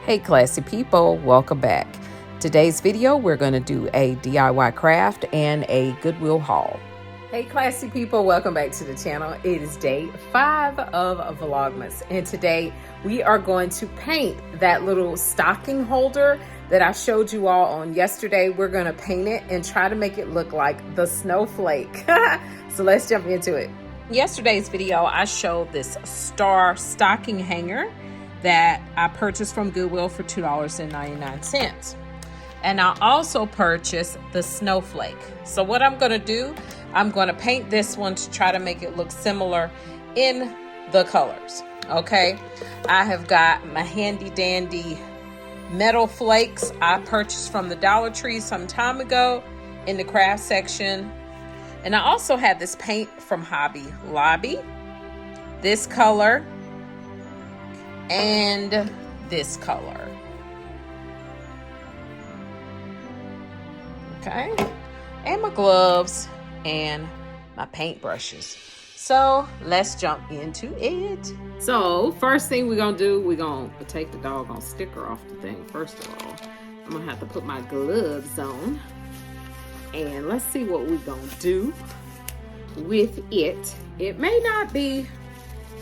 Hey classy people, welcome back. Today's video we're going to do a DIY craft and a Goodwill haul. Hey classy people, welcome back to the channel. It is day 5 of VLOGMAS and today we are going to paint that little stocking holder that I showed you all on yesterday. We're going to paint it and try to make it look like the snowflake. So let's jump into it. Yesterday's video I showed this star stocking hanger that I purchased from Goodwill for $2.99. And I also purchased the snowflake. So what I'm going to do, I'm going to paint this one to try to make it look similar in the colors. Okay, I have got my handy dandy metal flakes I purchased from the Dollar Tree some time ago in the craft section. And I also have this paint from Hobby Lobby, this color, and this color. Okay, and my gloves and my paint brushes. So let's jump into it. So first thing we're gonna do, we're gonna take the doggone sticker off the thing. First of all, I'm gonna have to put my gloves on, and let's see what we're gonna do with it. It may not be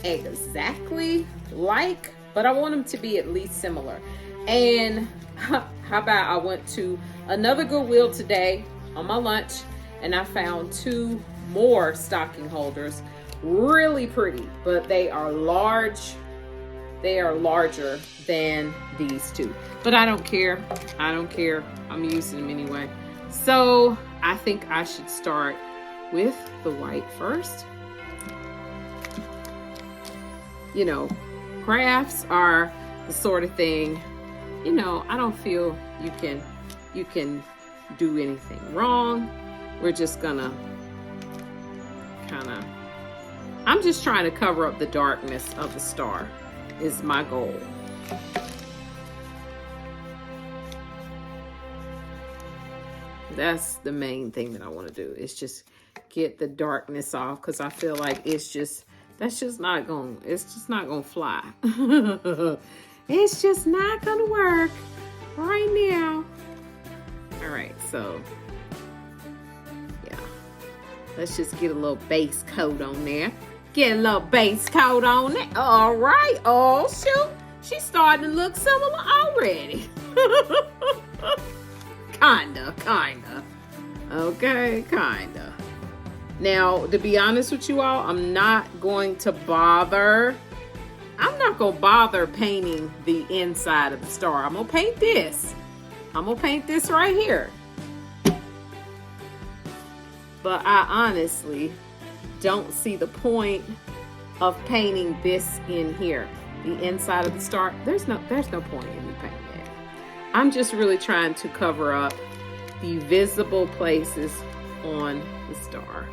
exactly like, but I want them to be at least similar. And how about I went to another Goodwill today on my lunch and I found 2 more stocking holders. Really pretty, but they are large. They are larger than these 2, but I don't care. I don't care. I'm using them anyway. So I think I should start with the white first. You know, crafts are the sort of thing, you know, I don't feel you can do anything wrong. We're just gonna I'm just trying to cover up the darkness of the star is my goal. That's the main thing that I want to do, is just get the darkness off, because I feel like it's just not gonna fly. It's just not gonna work right now. All right, so yeah, let's just get a little base coat on there. Get a little base coat on it. All right. Oh shoot, she's starting to look similar already. kinda. Okay, kinda. Now, to be honest with you all, I'm not going to bother painting the inside of the star. I'm gonna paint this. I'm gonna paint this right here. But I honestly don't see the point of painting this in here. The inside of the star, there's no point in me painting that. I'm just really trying to cover up the visible places on the star.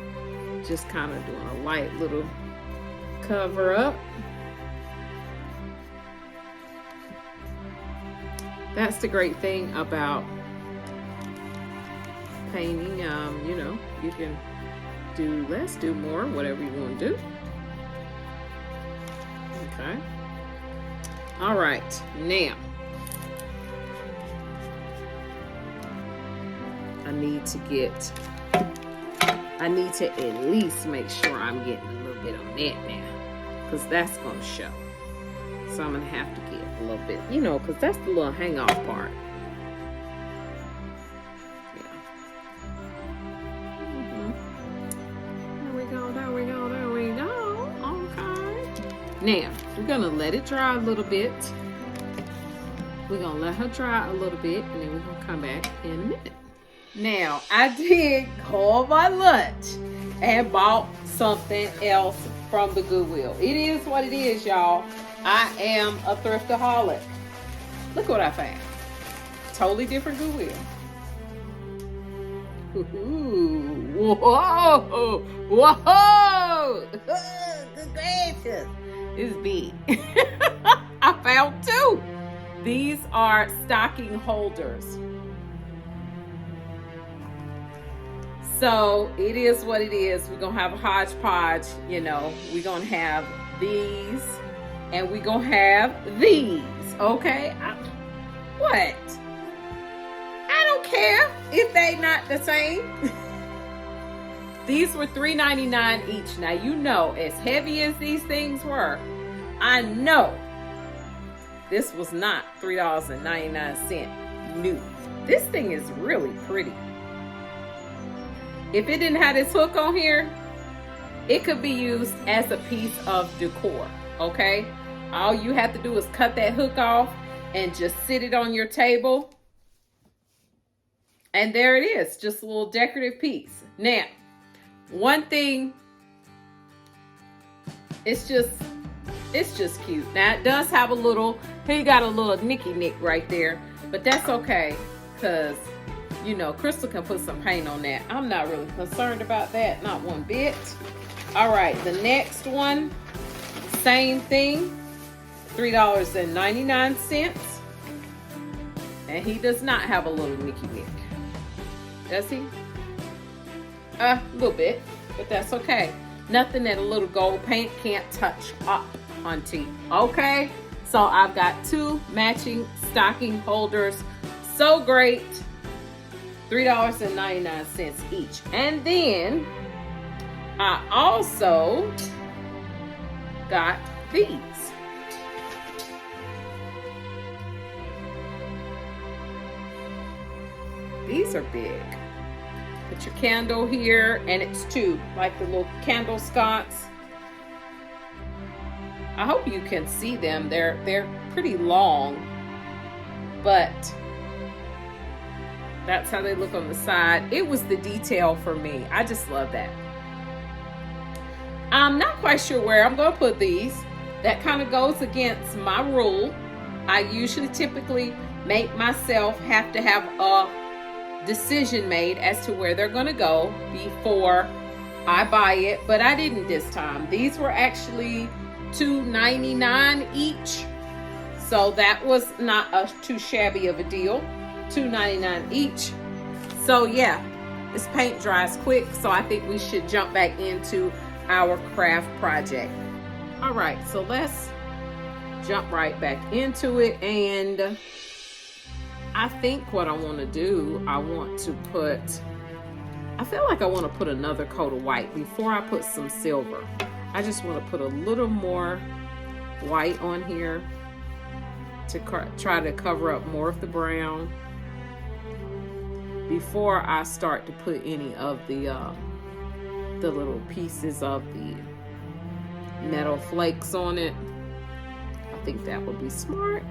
Just kind of doing a light little cover up. That's the great thing about painting. You know, you can do less, do more, whatever you want to do. Okay. All right, now I need to at least make sure I'm getting a little bit on that now, because that's going to show. So I'm going to have to get a little bit, you know, because that's the little hang off part. Yeah. There we go. Okay. Now, we're going to let it dry a little bit. We're going to let her dry a little bit, and then we're going to come back in a minute. Now, I did go on my lunch and bought something else from the Goodwill. It is what it is, y'all. I am a thriftaholic. Look what I found. Totally different Goodwill. Ooh, whoa, whoa. Good gracious. It's big. I found 2. These are stocking holders. So it is what it is. We're gonna have a hodgepodge, you know. We're gonna have these and we're gonna have these, okay? What? I don't care if they not the same. These were $3.99 each. Now, you know, as heavy as these things were, I know this was not $3.99 new. This thing is really pretty. If it didn't have this hook on here, it could be used as a piece of decor, okay? All you have to do is cut that hook off and just sit it on your table. And there it is, just a little decorative piece. Now, one thing, it's just cute. Now, it does have a little, he got a little nicky nick right there, but that's okay, because, you know, Crystal can put some paint on that. I'm not really concerned about that, not one bit. All right, the next one, same thing, $3.99. And he does not have a little nicky nick. Does he? A little bit, but that's okay. Nothing that a little gold paint can't touch up, auntie. Okay, so I've got 2 matching stocking holders. So great. $3.99 each. And then I also got these. These are big. Put your candle here, and it's 2, like the little candle sconce. I hope you can see them. They're pretty long, but that's how they look on the side. It was the detail for me. I just love that. I'm not quite sure where I'm gonna put these. That kind of goes against my rule. I usually typically make myself have to have a decision made as to where they're gonna go before I buy it, but I didn't this time. These were actually $2.99 each, so that was not too shabby of a deal. $2.99 each. So yeah, this paint dries quick, so I think we should jump back into our craft project. All right, so let's jump right back into it. And I think what I want to do, I feel like I want to put another coat of white before I put some silver. I just want to put a little more white on here to try to cover up more of the brown before I start to put any of the little pieces of the metal flakes on it. I think that would be smart.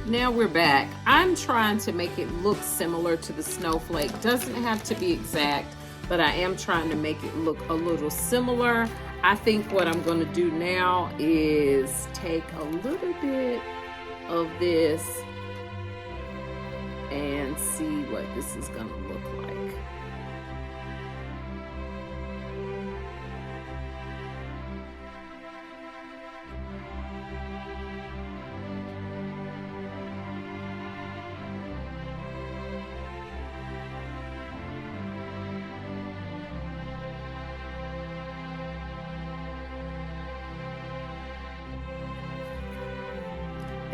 Now we're back. I'm trying to make it look similar to the snowflake. Doesn't have to be exact, but I am trying to make it look a little similar. I think what I'm going to do now is take a little bit of this and see what this is going to look like.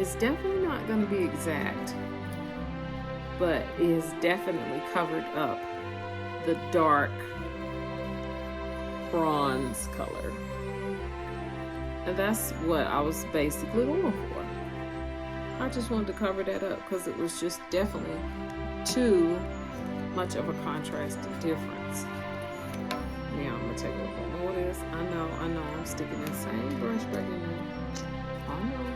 It's definitely not going to be exact, but it is definitely covered up the dark bronze color. And that's what I was basically going for. I just wanted to cover that up because it was just definitely too much of a contrast difference. Now I'm gonna take a look at more of this. I know, I'm sticking that same brush back in there. I know.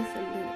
It's a little bit.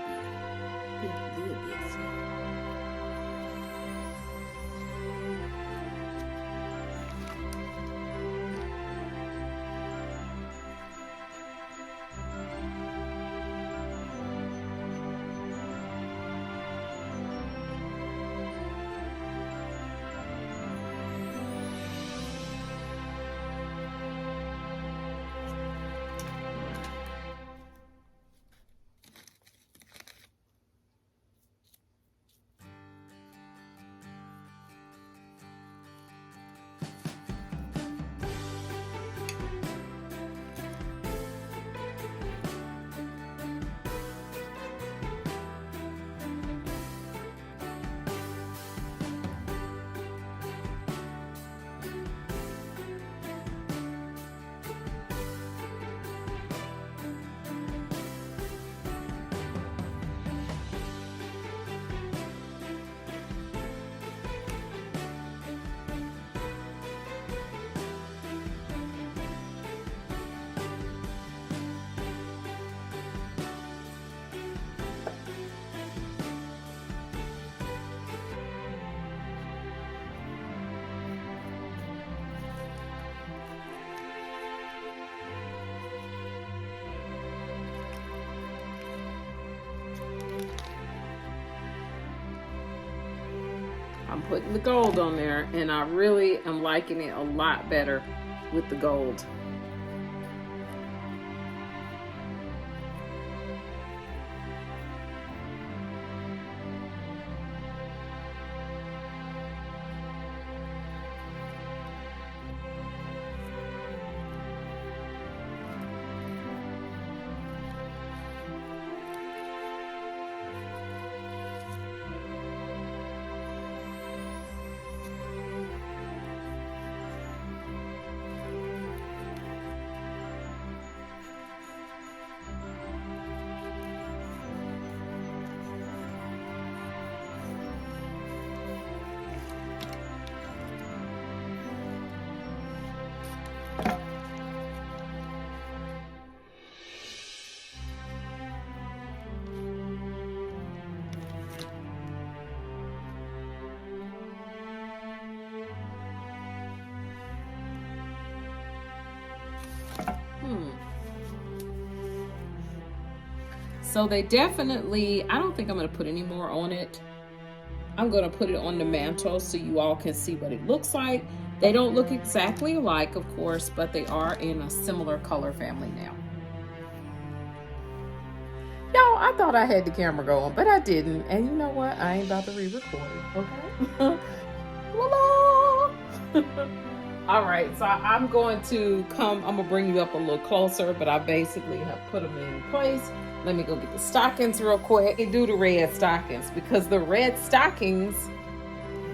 I'm putting the gold on there, and I really am liking it a lot better with the gold. So they definitely, I don't think I'm going to put any more on it. I'm going to put it on the mantle so you all can see what it looks like. They don't look exactly alike, of course, but they are in a similar color family now. Y'all, I thought I had the camera going, but I didn't. And you know what? I ain't about to re-record it, okay? All right, so I'm going to I'm going to bring you up a little closer, but I basically have put them in place. Let me go get the stockings real quick and do the red stockings because the red stockings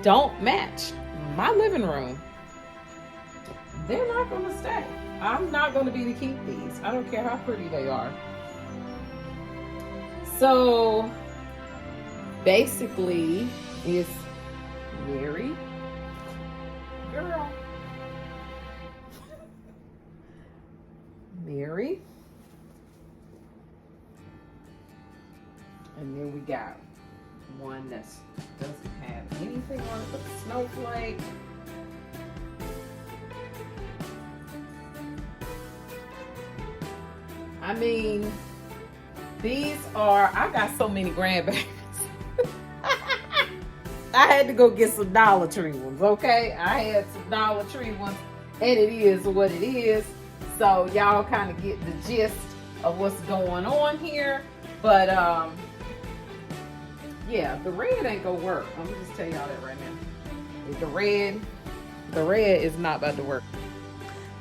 don't match my living room. They're not going to stay. I'm not going to be to keep these. I don't care how pretty they are. So basically, it's Mary, girl, Mary, got one that doesn't have anything on it but the snowflake. I mean, these are, I got so many grandbabies. I had to go get some Dollar Tree ones, okay? I had some Dollar Tree ones, and it is what it is. So y'all kind of get the gist of what's going on here. But yeah, the red ain't gonna work. I'm gonna just tell y'all that right now. The red is not about to work.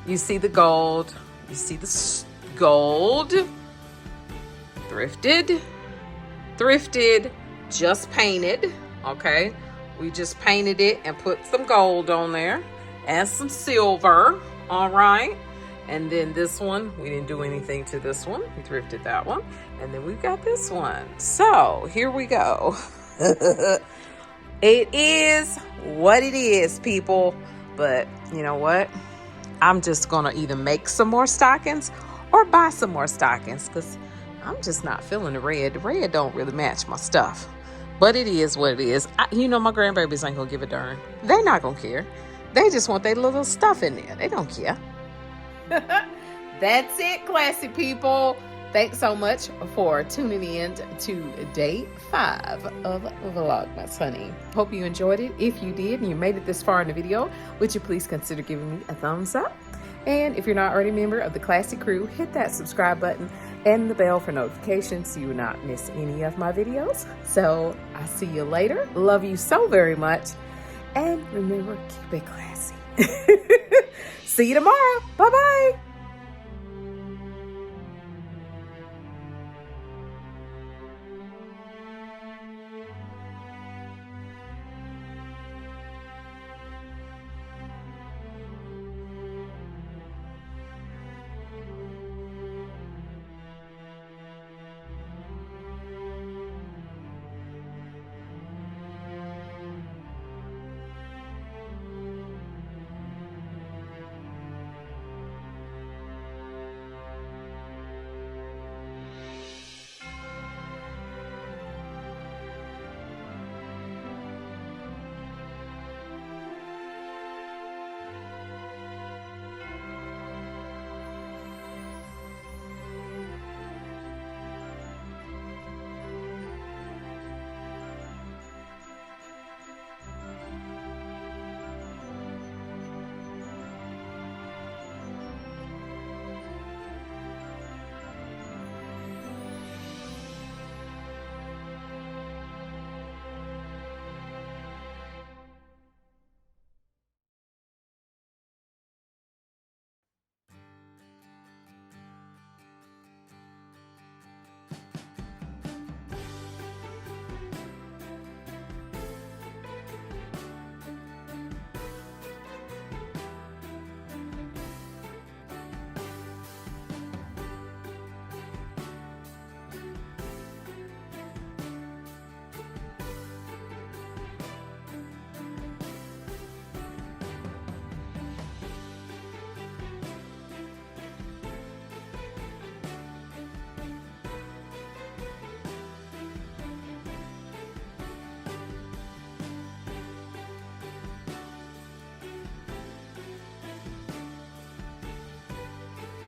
You see the gold. You see the gold. Thrifted, just painted. Okay, we just painted it and put some gold on there and some silver. All right, and then this one, we didn't do anything to this one. We thrifted that one, and then we've got this one. So here we go. It is what it is, people. But you know what? I'm just gonna either make some more stockings or buy some more stockings, because I'm just not feeling the red. The red don't really match my stuff. But it is what it is. You know, my grandbabies ain't gonna give a darn. They're not gonna care. They just want their little stuff in there. They don't care. That's it, classy people. Thanks so much for tuning in to day 5 of VLOGMAS, honey. Hope you enjoyed it. If you did and you made it this far in the video, would you please consider giving me a thumbs up? And if you're not already a member of the classy crew, hit that subscribe button and the bell for notifications so you will not miss any of my videos. So I'll see you later. Love you so very much. And remember, keep it classy. See you tomorrow. Bye-bye.